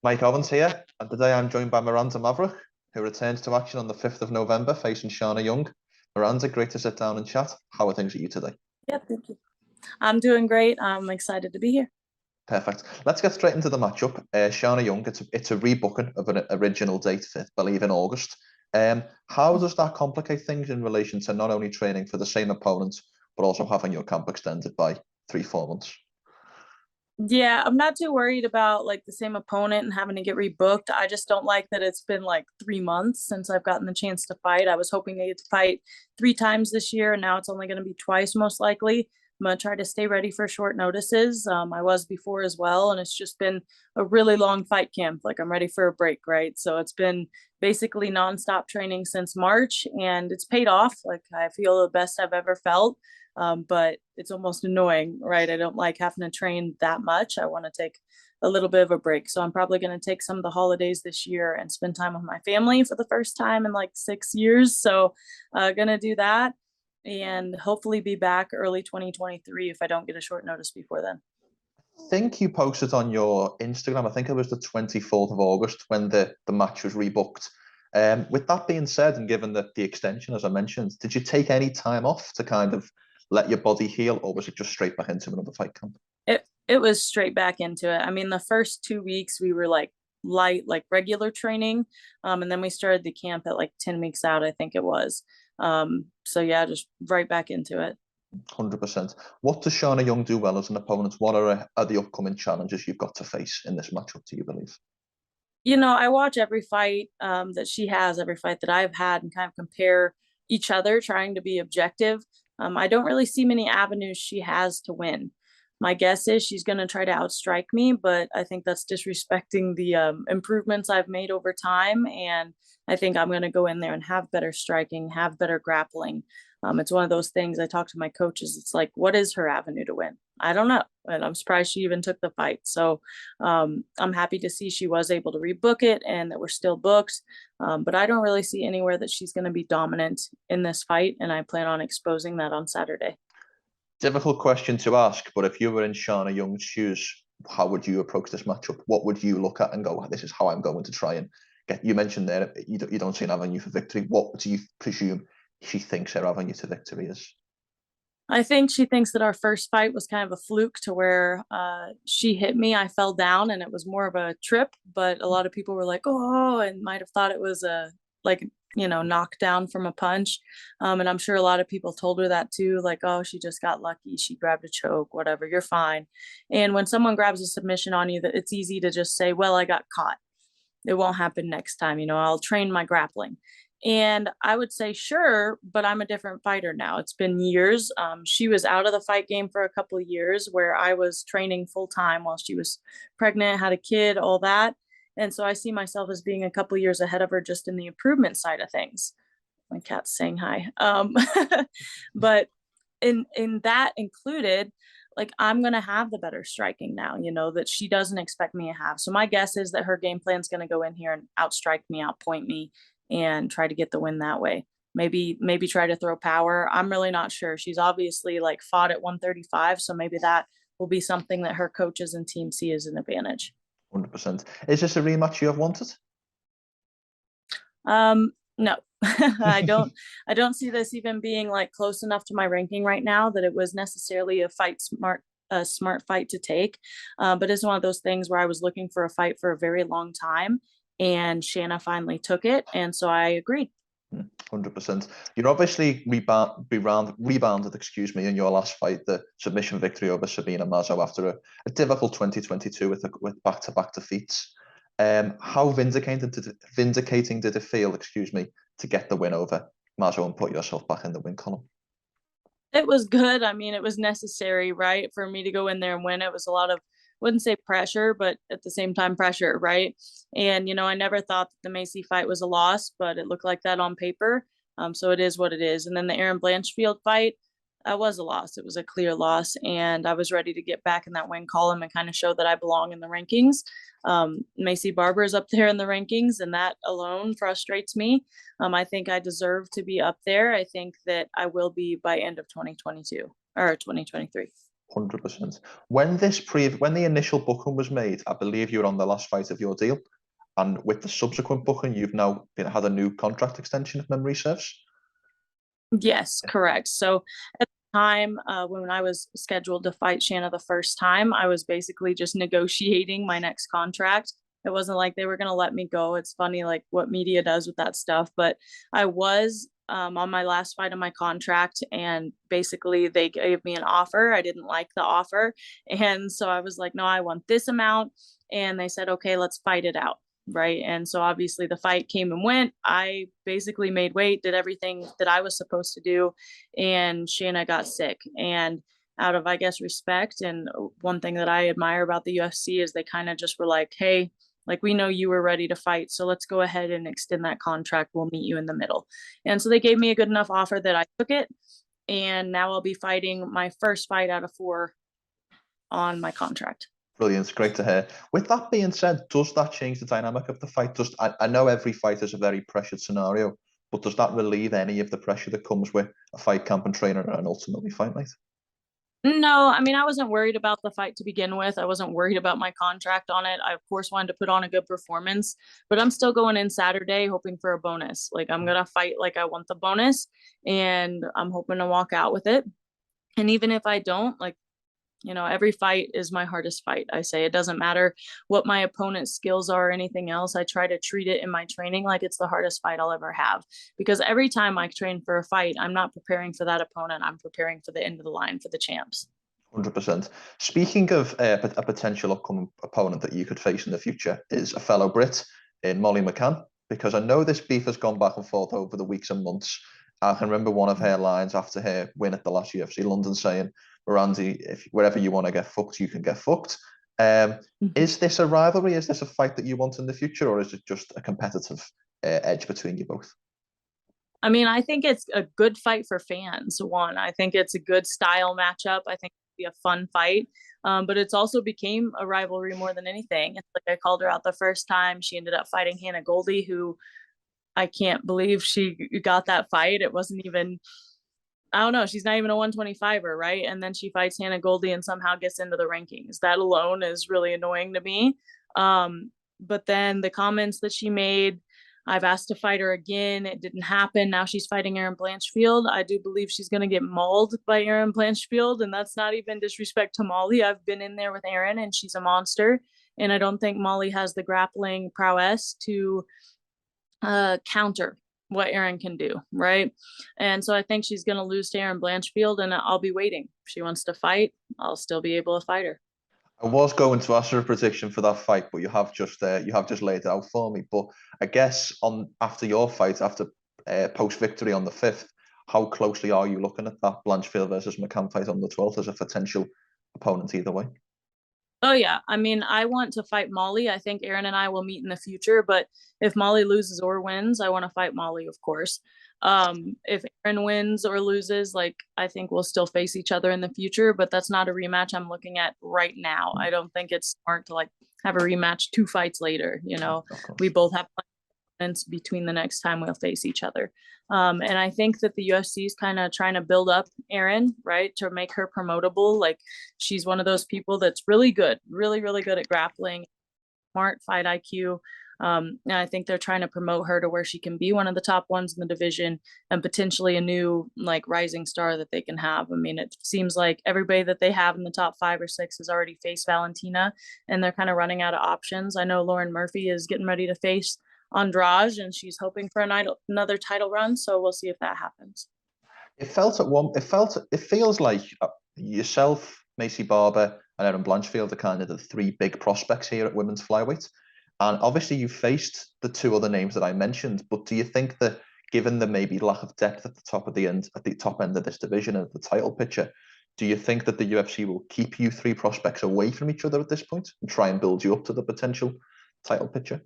Mike Owens here, and today I'm joined by Miranda Maverick, who returns to action on the 5th of November facing Shanna Young. Miranda, great to sit down and chat. How are things with you today? Yeah, thank you. I'm doing great. I'm excited to be here. Perfect. Let's get straight into the matchup. Shanna Young, it's a rebooking of an original date, I believe, in August. How does that complicate things in relation to not only training for the same opponent, but also having your camp extended by 3-4 months? Yeah, I'm not too worried about like the same opponent and having to get rebooked. I just don't like that it's been like 3 months since I've gotten the chance to fight. I was hoping to get to fight 3 times this year, and now it's only going to be twice most likely. I'm going to try to stay ready for short notices. I was before as well, and it's just been a really long fight camp. Like I'm ready for a break, right? So it's been basically nonstop training since March, and it's paid off. Like I feel the best I've ever felt. But it's almost annoying, right? I don't like having to train that much. I want to take a little bit of a break. So I'm probably going to take some of the holidays this year and spend time with my family for the first time in like 6 years. So going to do that and hopefully be back early 2023 if I don't get a short notice before then. I think you posted on your Instagram, I think it was the 24th of August when the match was rebooked. With that being said, and given the extension, as I mentioned, did you take any time off to kind of let your body heal, or was it just straight back into another fight camp? It was straight back into it. I mean, the first 2 weeks we were like light, like regular training. And then we started the camp at like 10 weeks out, I think it was. So yeah, just right back into it. 100%. What does Shanna Young do well as an opponent? What are the upcoming challenges you've got to face in this matchup, do you believe? You know, I watch every fight that she has, every fight that I've had, and kind of compare each other, trying to be objective. I don't really see many avenues she has to win. My guess is she's going to try to outstrike me, but I think that's disrespecting the improvements I've made over time. And I think I'm going to go in there and have better striking, have better grappling. It's one of those things. I talk to my coaches. It's like, what is her avenue to win? I don't know. And I'm surprised she even took the fight. So I'm happy to see she was able to rebook it and that we're still booked. But I don't really see anywhere that she's going to be dominant in this fight. And I plan on exposing that on Saturday. Difficult question to ask, but if you were in Shanna Young's shoes, how would you approach this matchup? What would you look at and go, this is how I'm going to try and get? You mentioned there you don't see an avenue for victory. What do you presume she thinks her avenue to victory is? I think she thinks that our first fight was kind of a fluke to where she hit me, I fell down, and it was more of a trip. But a lot of people were like, oh, and might have thought it was a knockdown from a punch. And I'm sure a lot of people told her that too, like, oh, she just got lucky, she grabbed a choke, whatever, you're fine. And when someone grabs a submission on you, that it's easy to just say, well, I got caught, it won't happen next time, I'll train my grappling. And I would say, sure, but I'm a different fighter now. It's been years. She was out of the fight game for a couple of years where I was training full time while she was pregnant, had a kid, all that. And so I see myself as being a couple of years ahead of her just in the improvement side of things. My cat's saying hi. But in that included, like, I'm going to have the better striking now, that she doesn't expect me to have. So my guess is that her game plan is going to go in here and outstrike me, outpoint me, and try to get the win that way. Maybe try to throw power. I'm really not sure. She's obviously like fought at 135. So maybe that will be something that her coaches and team see as an advantage. 100%. Is this a rematch you have wanted? No, I don't see this even being like close enough to my ranking right now that it was necessarily a smart fight to take. But it's one of those things where I was looking for a fight for a very long time, and Shanna finally took it, and so I agreed. 100%. You're obviously rebounded, in your last fight, the submission victory over Sabina Mazo after a difficult 2022 with back-to-back defeats. How vindicating did it feel, to get the win over Mazo and put yourself back in the win column? It was good. I mean, it was necessary, right, for me to go in there and win. It was a lot of, wouldn't say pressure, but at the same time pressure, right? And I never thought that the Macy fight was a loss, but it looked like that on paper. So it is what it is. And then the Aaron Blanchfield fight was a loss. It was a clear loss, and I was ready to get back in that win column and kind of show that I belong in the rankings. Macy Barber is up there in the rankings, and that alone frustrates me. I think I deserve to be up there. I think that I will be by end of 2022 or 2023. 100%. When the initial booking was made, I believe you were on the last fight of your deal, and with the subsequent booking, you've now had a new contract extension, if memory serves. Yes, correct. So at the time when I was scheduled to fight Shanna the first time, I was basically just negotiating my next contract. It wasn't like they were going to let me go. It's funny, like what media does with that stuff. But I was on my last fight of my contract, and basically they gave me an offer. I didn't like the offer. And so I was like, no, I want this amount. And they said, okay, let's fight it out. Right. And so obviously the fight came and went. I basically made weight, did everything that I was supposed to do. And Shanna got sick. And out of, I guess, respect, and one thing that I admire about the UFC is they kind of just were like, hey, like, we know you were ready to fight, so let's go ahead and extend that contract. We'll meet you in the middle. And so they gave me a good enough offer that I took it. And now I'll be fighting my first fight out of 4 on my contract. Brilliant. Great to hear. With that being said, does that change the dynamic of the fight? I know every fight is a very pressured scenario, but does that relieve any of the pressure that comes with a fight camp and trainer and ultimately fight night? No, I mean, I wasn't worried about the fight to begin with. I wasn't worried about my contract on it. I, of course, wanted to put on a good performance, but I'm still going in Saturday hoping for a bonus. Like, I'm going to fight like I want the bonus, and I'm hoping to walk out with it. And even if I don't, like, every fight is my hardest fight. I say it doesn't matter what my opponent's skills are or anything else. I try to treat it in my training like it's the hardest fight I'll ever have. Because every time I train for a fight, I'm not preparing for that opponent. I'm preparing for the end of the line for the champs. 100%. Speaking of a potential upcoming opponent that you could face in the future is a fellow Brit in Molly Mccann, because I know this beef has gone back and forth over the weeks and months. I can remember one of her lines after her win at the last UFC London saying, Miranda, if wherever you want to get fucked, you can get fucked. Is this a rivalry? Is this a fight that you want in the future, or is it just a competitive edge between you both? I mean, I think it's a good fight for fans. One, I think it's a good style matchup. I think it'll be a fun fight. But it's also became a rivalry more than anything. It's like I called her out the first time. She ended up fighting Hannah Goldie, who I can't believe she got that fight. It wasn't even, I don't know, she's not even a 125er, right? And then she fights Hannah Goldie and somehow gets into the rankings. That alone is really annoying to me. But then the comments that she made, I've asked to fight her again. It didn't happen. Now she's fighting Erin Blanchfield. I do believe she's going to get mauled by Erin Blanchfield, and that's not even disrespect to Molly. I've been in there with Erin, and she's a monster. And I don't think Molly has the grappling prowess to counter what Erin can do, right? And so I think she's going to lose to Erin Blanchfield, and I'll be waiting. If she wants to fight, I'll still be able to fight her. I was going to ask for a prediction for that fight, but you have just laid it out for me. But I guess after your fight, after post victory on the 5th, how closely are you looking at that Blanchfield versus McCann fight on the 12th as a potential opponent either way? Oh yeah, I mean, I want to fight Molly. I think Erin and I will meet in the future, but if Molly loses or wins, I want to fight Molly, of course. If Erin wins or loses, like, I think we'll still face each other in the future, but that's not a rematch I'm looking at right now. I don't think it's smart to like have a rematch 2 fights later. We both have plans between the next time we'll face each other. And I think that the UFC is kind of trying to build up Erin, right, to make her promotable. Like, she's one of those people that's really good, really, really good at grappling, smart fight IQ. And I think they're trying to promote her to where she can be one of the top ones in the division and potentially a new like rising star that they can have. I mean, it seems like everybody that they have in the top 5 or 6 has already faced Valentina, and they're kind of running out of options. I know Lauren Murphy is getting ready to face Andrade, and she's hoping for another title run. So we'll see if that happens. It feels like yourself, Macy Barber, and Erin Blanchfield are kind of the 3 big prospects here at women's flyweight. And obviously you faced the 2 other names that I mentioned, but do you think that given the maybe lack of depth at the top end of this division and the title picture, do you think that the UFC will keep you 3 prospects away from each other at this point and try and build you up to the potential title picture?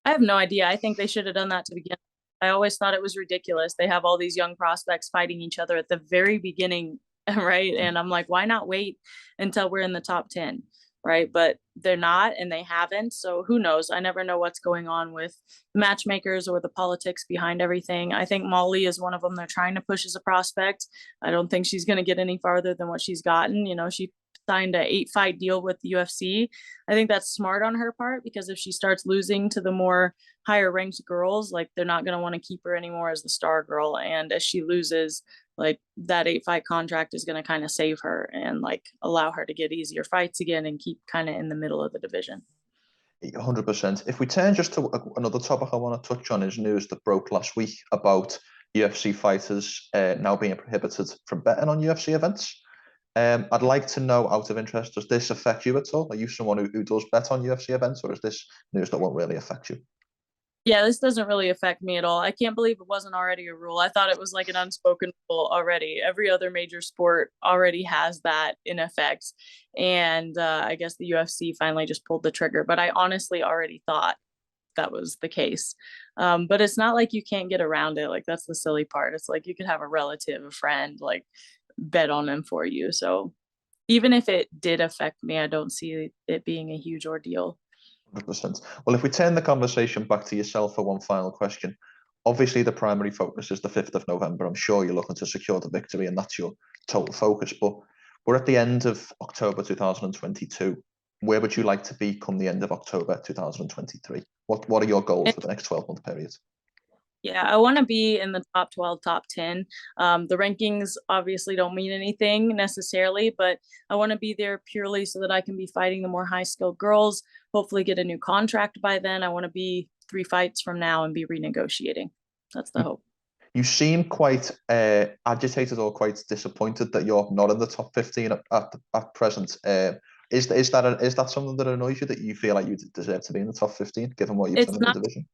I have no idea. I think they should have done that to begin. I always thought it was ridiculous. They have all these young prospects fighting each other at the very beginning, right? And I'm like, why not wait until we're in the top 10? right? But they're not, and they haven't. So who knows? I never know what's going on with matchmakers or the politics behind everything. I think Molly is one of them they're trying to push as a prospect. I don't think she's going to get any farther than what she's gotten. You know, she signed a 8-fight deal with the UFC. I think that's smart on her part, because if she starts losing to the more higher ranked girls, like, they're not going to want to keep her anymore as the star girl. And as she loses, like, that 8-fight contract is going to kind of save her and like allow her to get easier fights again and keep kind of in the middle of the division. 100%. If we turn just to another topic I want to touch on, is news that broke last week about UFC fighters now being prohibited from betting on UFC events. I'd like to know, out of interest, does this affect you at all? Are you someone who does bet on UFC events, or is this news that won't really affect you? Yeah, this doesn't really affect me at all. I can't believe it wasn't already a rule. I thought it was like an unspoken rule already. Every other major sport already has that in effect. And I guess the UFC finally just pulled the trigger. But I honestly already thought that was the case. But it's not like you can't get around it. Like, that's the silly part. It's like you could have a relative, a friend, like, bet on them for you. So even if it did affect me, I don't see it being a huge ordeal. 100%. Well, if we turn the conversation back to yourself for one final question, obviously the primary focus is the 5th of November. I'm sure you're looking to secure the victory, and that's your total focus. But we're at the end of October 2022. Where would you like to be come the end of October 2023? What are your goals for the next 12-month period? Yeah, I want to be in the top 12, top 10. The rankings obviously don't mean anything necessarily, but I want to be there purely so that I can be fighting the more high-skilled girls, hopefully get a new contract by then. I want to be 3 fights from now and be renegotiating. That's the hope. You seem quite agitated or quite disappointed that you're not in the top 15 at present. Is that something that annoys you, that you feel like you deserve to be in the top 15, given what you've done in the division?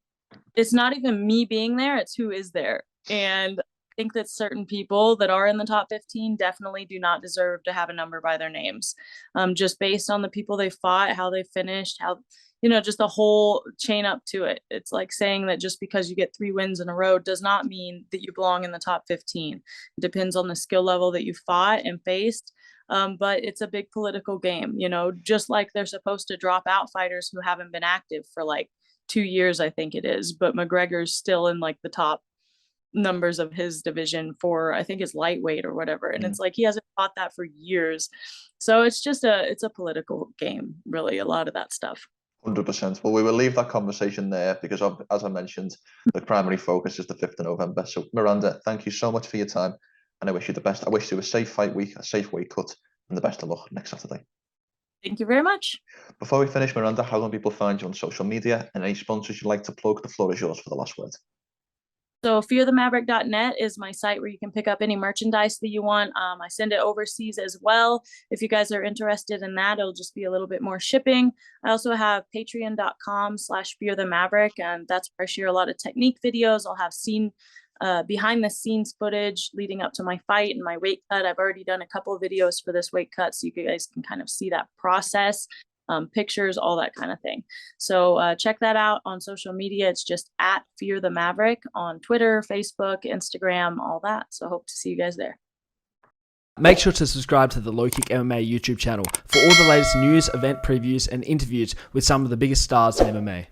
It's not even me being there, it's who is there. And I think that certain people that are in the top 15 definitely do not deserve to have a number by their names. Just based on the people they fought, how they finished, how, you know, just the whole chain up to it. It's like saying that just because you get 3 wins in a row does not mean that you belong in the top 15. It depends on the skill level that you fought and faced. But it's a big political game, you know, just like they're supposed to drop out fighters who haven't been active for like 2 years, I think it is, but McGregor's still in like the top numbers of his division for, I think, his lightweight or whatever. And it's like, he hasn't fought that for years. So it's just it's a political game, really, a lot of that stuff. 100%. Well, we will leave that conversation there, because as I mentioned, the primary focus is the 5th of November. So Miranda, thank you so much for your time, and I wish you the best. I wish you a safe fight week, a safe weight cut, and the best of luck next Saturday. Thank you very much. Before we finish, Miranda, how can people find you on social media, and any sponsors you'd like to plug? The floor is yours for the last word. So fearthemaverick.net is my site where you can pick up any merchandise that you want. I send it overseas as well. If you guys are interested in that, it'll just be a little bit more shipping. I also have patreon.com/fearthemaverick, and that's where I share a lot of technique videos. I'll have behind the scenes footage leading up to my fight and my weight cut. I've already done a couple of videos for this weight cut, so you guys can kind of see that process, pictures, all that kind of thing. So check that out on social media. It's just @FearTheMaverick on Twitter, Facebook, Instagram, all that. So hope to see you guys there. Make sure to subscribe to the LowKickMMA YouTube channel for all the latest news, event previews, and interviews with some of the biggest stars in MMA.